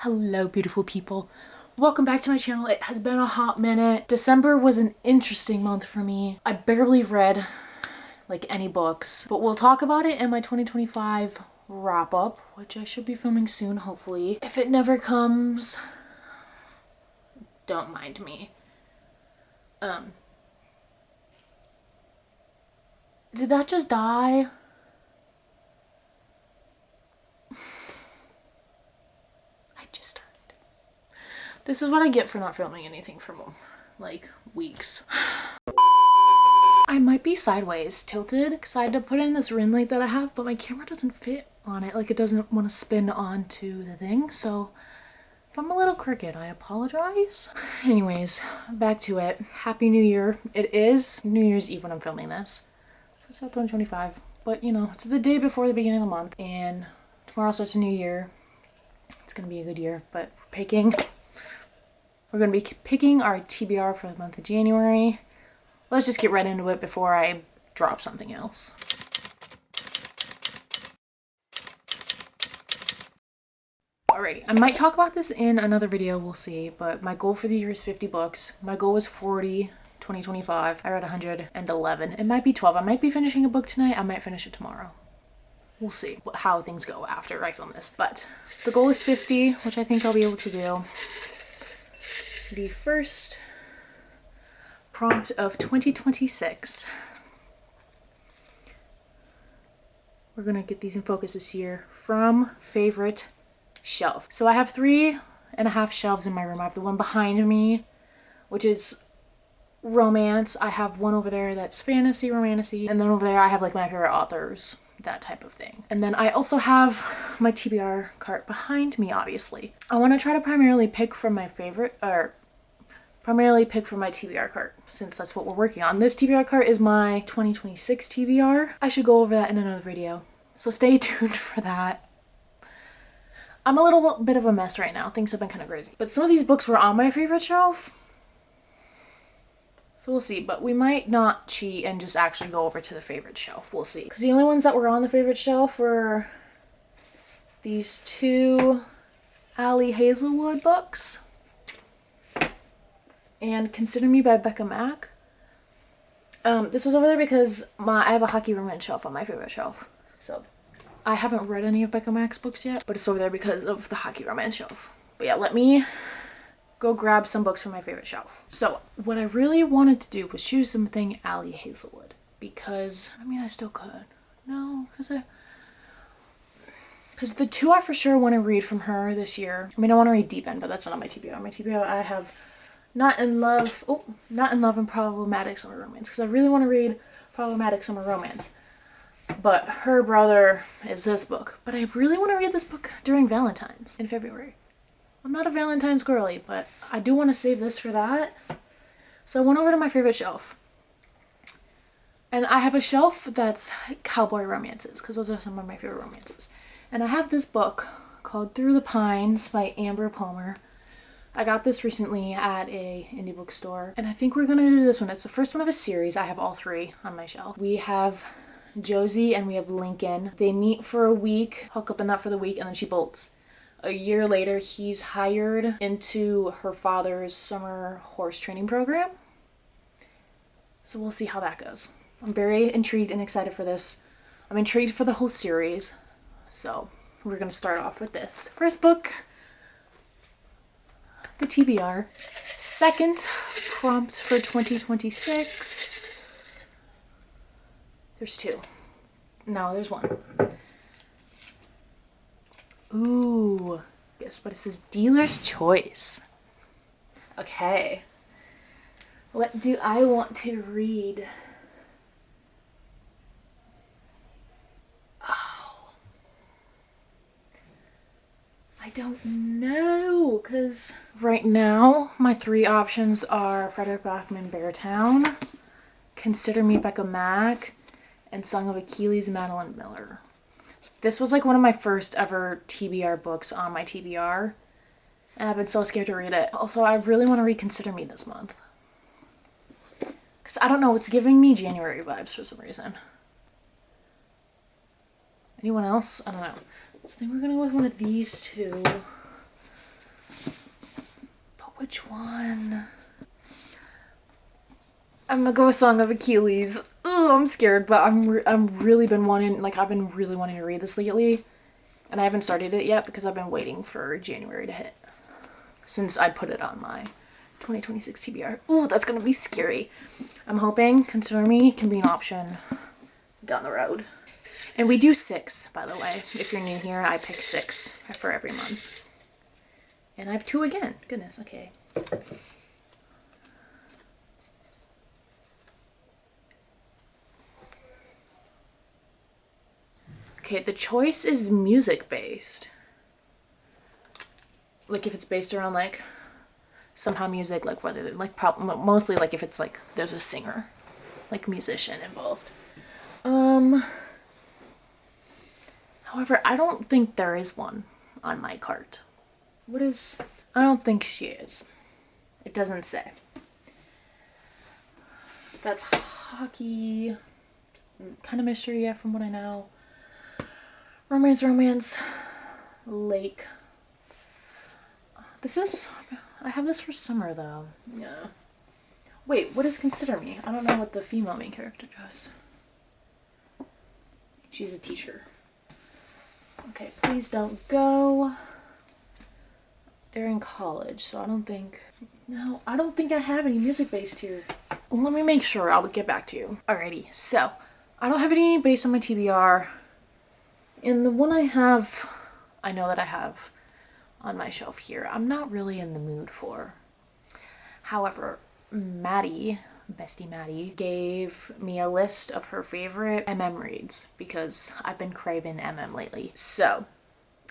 Hello beautiful people, welcome back to my channel. It has been a hot minute. December was an interesting month for me. I barely read like any books, but we'll talk about it in my 2025 wrap up, which I should be filming soon, hopefully. If it never comes, don't mind me. Did that just die? This is what I get for not filming anything for like weeks. I might be sideways tilted because I had to put in this ring light that I have, but my camera doesn't fit on it. Like, it doesn't want to spin onto the thing. So if I'm a little crooked, I apologize. Anyways, back to it. Happy New Year. It is New Year's Eve when I'm filming this. So it's not 2025, but you know, it's the day before the beginning of the month and tomorrow starts a new year. It's gonna be a good year, but we're going to be picking our TBR for the month of January. Let's just get right into it before I drop something else. Alrighty, I might talk about this in another video, we'll see, but my goal for the year is 50 books. My goal was 40, 2025. I read 111. It might be 12. I might be finishing a book tonight. I might finish it tomorrow. We'll see how things go after I film this. But the goal is 50, which I think I'll be able to do. The first prompt of 2026. We're gonna get these in focus this year. From favorite shelf. So I have 3.5 shelves in my room. I have the one behind me, which is romance. I have one over there that's fantasy, romantasy, and then over there I have like my favorite authors, that type of thing. And then I also have my TBR cart behind me, obviously. I want to try to primarily pick from my TBR cart, since that's what we're working on. This TBR cart is my 2026 TBR. I should go over that in another video, so stay tuned for that. I'm a little bit of a mess right now. Things have been kind of crazy. But some of these books were on my favorite shelf, so we'll see. But we might not cheat and just actually go over to the favorite shelf. We'll see. Because the only ones that were on the favorite shelf were these 2 Ali Hazelwood books and Consider Me by Becca Mack. This was over there because I have a hockey romance shelf on my favorite shelf. So I haven't read any of Becca Mack's books yet, but it's over there because of the hockey romance shelf. But yeah, let me go grab some books from my favorite shelf. So what I really wanted to do was choose something Ali Hazelwood, because I mean, I still could. No, because the 2 I for sure want to read from her this year. I mean, I want to read Deep End, but that's not on my TBR. My TBR, I have Not in Love and Problematic Summer Romance, because I really want to read Problematic Summer Romance. But her brother is this book. But I really want to read this book during Valentine's in February. I'm not a Valentine's girly, but I do want to save this for that. So I went over to my favorite shelf. And I have a shelf that's cowboy romances, because those are some of my favorite romances. And I have this book called Through the Pines by Amber Palmer. I got this recently at a indie bookstore, and I think we're gonna do this one. It's the first one of a series. I have all 3 on my shelf. We have Josie and we have Lincoln. They meet for a week, hook up in that for the week, and then she bolts. A year later, he's hired into her father's summer horse training program. So we'll see how that goes. I'm very intrigued and excited for this. I'm intrigued for the whole series. So we're gonna start off with this first book, the TBR. Second prompt for 2026. There's 2. No, there's 1. Ooh, yes, but it says Dealer's Choice. Okay. What do I want to read? Oh, I don't know, because right now my 3 options are Frederick Backman Beartown, Consider Me Becca Mack, and Song of Achilles Madeline Miller. This was like one of my first ever TBR books on my TBR, and I've been so scared to read it. Also, I really want to read Consider Me this month, because I don't know, it's giving me January vibes for some reason. Anyone else? I don't know. So I think we're gonna go with one of these 2. But which one? I'm gonna go with Song of Achilles. Ooh, I'm scared, but I'm really been wanting, like, I've been really wanting to read this lately. And I haven't started it yet because I've been waiting for January to hit, since I put it on my 2026 TBR. Ooh, that's gonna be scary. I'm hoping Consider Me can be an option down the road. And we do 6, by the way. If you're new here, I pick 6 for every month. And I have 2 again. Goodness, okay. Okay, the choice is music based. Like if it's based around like somehow music, like whether like mostly like if it's like there's a singer, like musician involved. However, I don't think there is one on my cart. What is? I don't think she is. It doesn't say. That's hockey. Kind of mystery, yeah, from what I know. Romance, lake. I have this for summer though. Yeah. Wait, what is Consider Me? I don't know what the female main character does. She's a teacher. Okay, please don't go. They're in college, so I don't think I have any music based here. Let me make sure, I'll get back to you. Alrighty, so I don't have any based on my TBR. And the one I have, I know that I have on my shelf here, I'm not really in the mood for. However, Maddie, bestie Maddie, gave me a list of her favorite reads because I've been craving lately. So,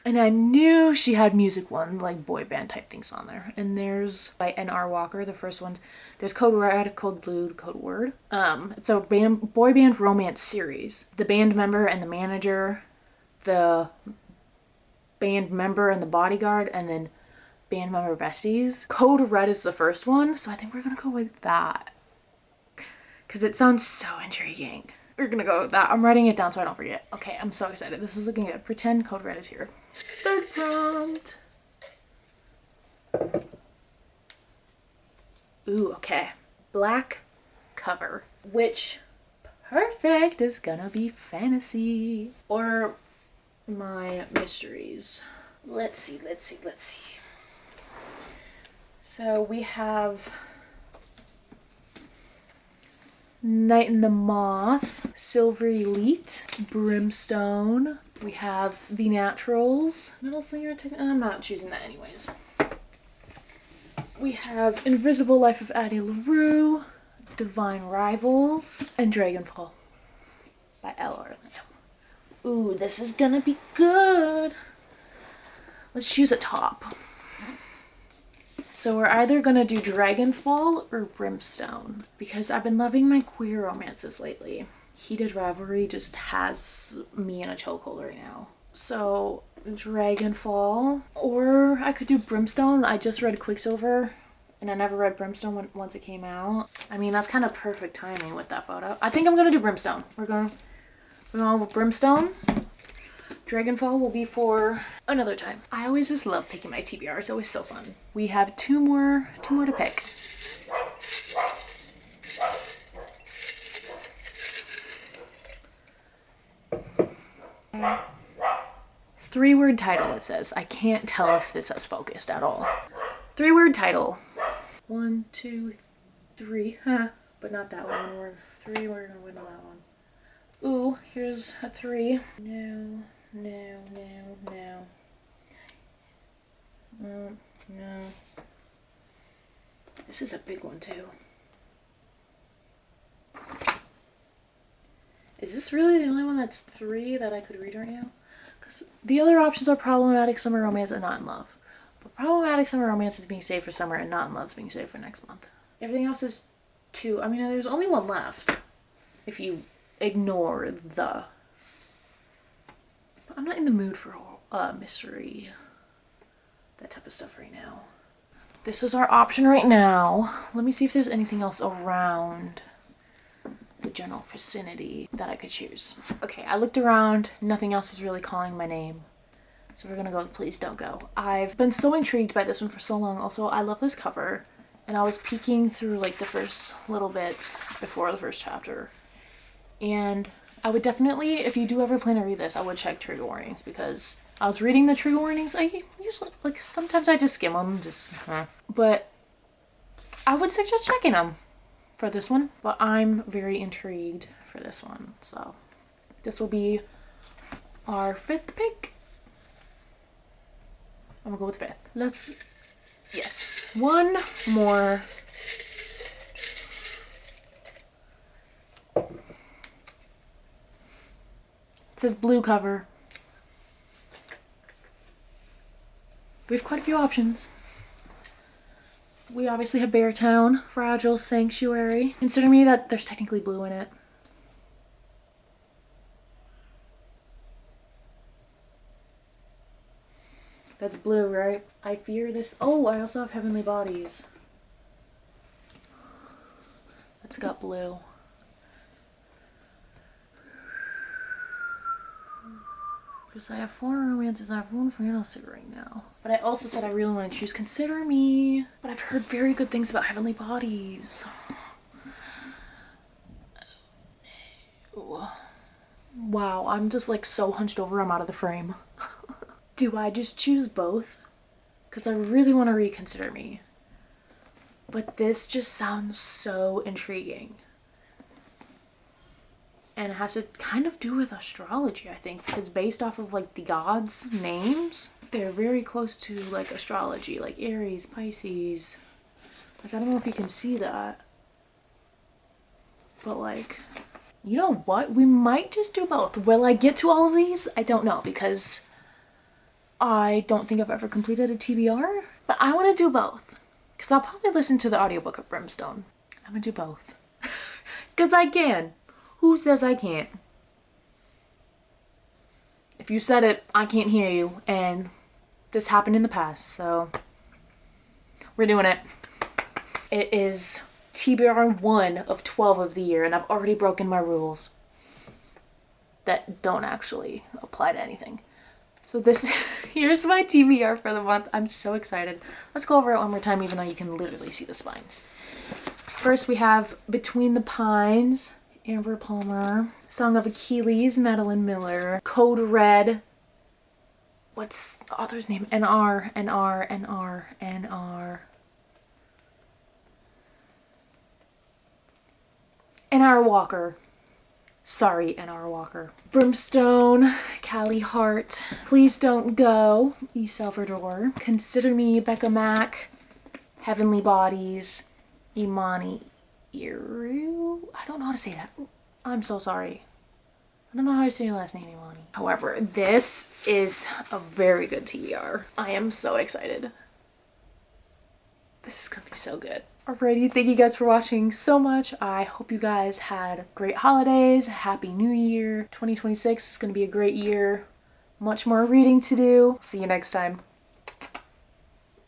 and I knew she had music one, like boy band type things on there. And there's by N.R. Walker, the first ones. There's Code Red, Code Blue, Code Word. It's a boy band romance series. The band member and the manager, the band member and the bodyguard, and then band member besties. Code Red is the first one, so I think we're gonna go with that because it sounds so intriguing. We're gonna go with that. I'm writing it down so I don't forget. Okay, I'm so excited. This is looking good. Pretend Code Red is here. Third prompt. Ooh, okay. Black cover, which perfect is gonna be fantasy or my mysteries. Let's see. So we have Night in the Moth, Silvery Elite, Brimstone. We have The Naturals, Middle Singer. I'm not choosing that anyways. We have Invisible Life of Addie LaRue, Divine Rivals, and Dragonfall by L.R. Lamb. Ooh, this is gonna be good. Let's choose a top. So we're either gonna do Dragonfall or Brimstone because I've been loving my queer romances lately. Heated Rivalry just has me in a chokehold right now. So Dragonfall, or I could do Brimstone. I just read Quicksilver and I never read Brimstone once it came out. I mean, that's kind of perfect timing with that photo. I think I'm gonna do Brimstone. We're going with Brimstone. Dragonfall will be for another time. I always just love picking my TBR. It's always so fun. We have two more to pick. Three-word title, it says. I can't tell if this is focused at all. Three-word title. 1, 2, 3. Huh. But not that one. We're 3. We're gonna win that one. Ooh, here's a 3. No. No. This is a big one too. Is this really the only one that's 3 that I could read right now? Because the other options are Problematic Summer Romance and Not in Love. But Problematic Summer Romance is being saved for summer and Not in Love is being saved for next month. Everything else is 2. I mean, there's only one left. If you ignore the... But I'm not in the mood for mystery. That type of stuff right now. This is our option right now. Let me see if there's anything else around the general vicinity that I could choose. Okay, I looked around. Nothing else is really calling my name. So we're gonna go with Please Don't Go. I've been so intrigued by this one for so long. Also, I love this cover. And I was peeking through like the first little bits before the first chapter. And I would definitely, if you do ever plan to read this, I would check trigger warnings, because I was reading the trigger warnings. I usually, like, sometimes I just skim them, but I would suggest checking them for this one. But I'm very intrigued for this one. So this will be our 5th pick. I'm gonna go with 5th. Yes, one more. It says blue cover. We have quite a few options. We obviously have Beartown, Fragile Sanctuary. Consider Me, that there's technically blue in it. That's blue, right? I Fear This. Oh, I also have Heavenly Bodies. That's got blue. Because I have 4 romances, I have 1 fantasy right now. But I also said I really want to choose Consider Me. But I've heard very good things about Heavenly Bodies. Wow, I'm just like so hunched over, I'm out of the frame. Do I just choose both? Because I really want to read Consider Me. But this just sounds so intriguing. And it has to kind of do with astrology, I think. Because based off of like the gods' names, they're very close to like astrology. Like Aries, Pisces. Like, I don't know if you can see that. But like, you know what? We might just do both. Will I get to all of these? I don't know, because I don't think I've ever completed a TBR. But I want to do both. Because I'll probably listen to the audiobook of Brimstone. I'm going to do both. Because I can. Who says I can't? If you said it, I can't hear you. And this happened in the past, so we're doing it. It is TBR 1 of 12 of the year, and I've already broken my rules that don't actually apply to anything. So here's my TBR for the month. I'm so excited. Let's go over it one more time, even though you can literally see the spines. First, we have Between the Pines, Amber Palmer. Song of Achilles, Madeline Miller. Code Red. What's the author's name? NR. N.R. Walker. Sorry, N.R. Walker. Brimstone, Callie Hart. Please Don't Go, E. Salvador. Consider Me, Becca Mack. Heavenly Bodies, Imani Iru. I don't know how to say that. I'm so sorry. I don't know how to say your last name, Imani. However, this is a very good TBR. I am so excited. This is gonna be so good. Alrighty, thank you guys for watching so much. I hope you guys had great holidays. Happy New Year. 2026 is gonna be a great year. Much more reading to do. See you next time.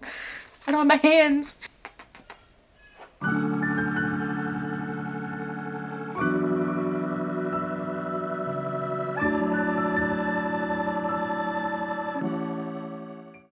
I don't have my hands.